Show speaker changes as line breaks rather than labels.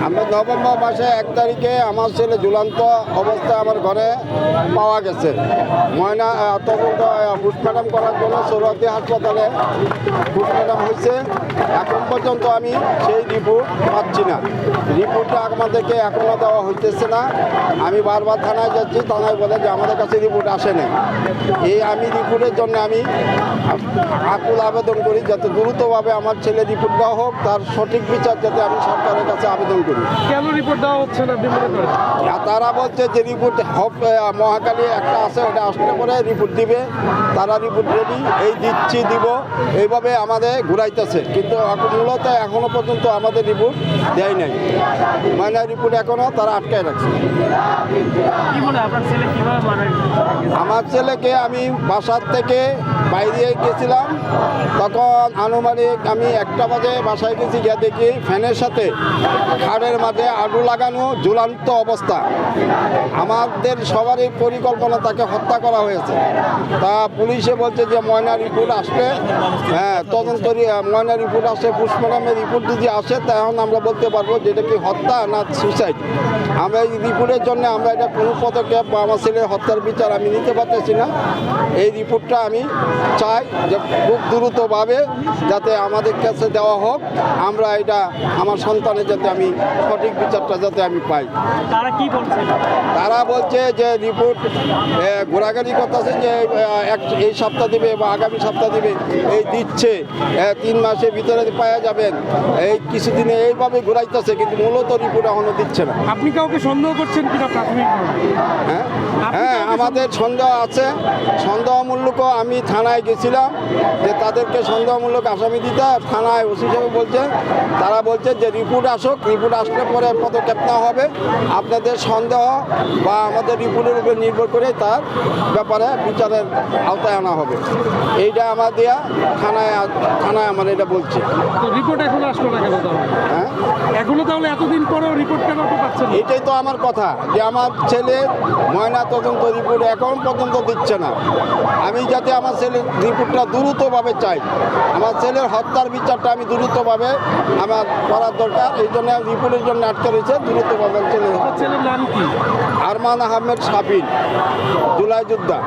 আমরা নভেম্বর মাসে 1 তারিখে আমার ছেলে ঝুলন্ত অবস্থায় আমার ঘরে পাওয়া গেছে। ময়না তদন্ত পোস্টমর্টম করার জন্য সৌরতী হাসপাতালে পোস্টমর্টম হয়েছে। এখন পর্যন্ত আমি সেই রিপোর্ট পাচ্ছি না। রিপোর্টটা আমাদেরকে এখনও দেওয়া হইতেছে না। আমি বারবার থানায় যাচ্ছি, থানায় বলে যে আমাদের কাছে রিপোর্ট আসে নাই। আমি রিপোর্টের জন্য আমি আকুল আবেদন করি যাতে দ্রুতভাবে আমার ছেলে রিপোর্ট দেওয়া হোক, তার সঠিক বিচার যাতে আমি সরকারের কাছে আবেদন করি।
কেন রিপোর্ট দেওয়া হচ্ছে না আপনি মনে করেন?
তারা বলছে যে রিপোর্ট মহাকালী একটা আছে, ওটা আসলে পরে রিপোর্ট দিবে। তারা রিপোর্ট রেডি, দিচ্ছি দিব, এইভাবে আমাদের ঘুরাইতেছে। কিন্তু মূলত এখনও পর্যন্ত আমাদের রিপোর্ট দেয় নাই। মানে রিপোর্ট এখনও তারা আটকায় রাখছে।
কি মনে হয় আপনার ছেলে কিভাবে মারা গেছে?
আমার ছেলেকে আমি বাসার থেকে বাইরে গেছিলাম, তখন আনুমানিক আমি 1টা বাজে বাসায় গেছি, গিয়ে দেখি ফ্যানের সাথে খাড়ের মাঝে আলু লাগানো ঝুলন্ত অবস্থা। আমাদের সবারই পরিকল্পনা তাকে হত্যা করা হয়েছে। তা পুলিশে বলছে যে ময়না রিপোর্ট আসলে তদন্ত ময়না রিপোর্ট আসে, পোস্টমর্টমের রিপোর্ট যদি আসে তখন আমরা বলতে পারবো যে এটা কি হত্যা না সুইসাইড। আমরা এই রিপোর্টের জন্য আমরা এটা কোনো পদক্ষেপ বা আমার ছেলের হত্যার বিচার আমি নিতে পারতেছি না। এই রিপোর্টটা আমি চাই যে খুব দ্রুতভাবে যাতে আমাদের কাছে দেওয়া হোক। আমরা এটা আমার সন্তানের যাতে আমি সঠিক বিচারটা যাতে আমি পাই।
তারা কি বলছে?
তারা বলছে যে রিপোর্ট ঘোরাঘুরি করতেছে যে এই সপ্তাহ দিবে বা আগামী সপ্তাহ দিবে, এই দিচ্ছে 3 মাসের ভিতরে পাওয়া যাবেন, এই কিছুদিনে এইভাবে ঘুরাইতেছে, কিন্তু মূলত রিপোর্ট এখনো দিচ্ছে না।
আপনি কাউকে সন্দেহ করছেন কিনা প্রাথমিক?
হ্যাঁ, আমাদের সন্দেহ আছে। সন্দেহমূলক আমি থানায় গেছিলাম যে তাদেরকে সন্দেহমূলক আসামি দিতে। থানায় ওসি সাহেব বলছেন, তারা বলছে যে রিপোর্ট আসুক, রিপোর্ট আসলে পরে পদক্ষেপ নেওয়া হবে। আপনাদের সন্দেহ বা আমাদের রিপোর্টের উপর নির্ভর করে তার ব্যাপারে বিচারের আওতায় আনা হবে। এইটা আমার দেয়া থানায় আমার এটা বলছে।
তো রিপোর্ট এখনো আসলো না কেন তাহলে?
হ্যাঁ,
এখনো তাহলে এতদিন পরেও রিপোর্ট কেন পাচ্ছেন?
এটাই তো আমার কথা যে আমার ছেলের ময়না তদন্ত রিপোর্ট এখন পর্যন্ত দিচ্ছে না। আমি যাতে আমার ছেলের রিপোর্টটা দ্রুতভাবে চাই, আমার ছেলের হত্যার বিচারটা আমি দ্রুতভাবে আমার করার দরকার। এই জন্য রিপোর্টের জন্য আটকে রয়েছে। দ্রুতভাবে
ছেলের নাম কি?
আরমান আহমেদ সাবিন, জুলাই যোদ্ধা।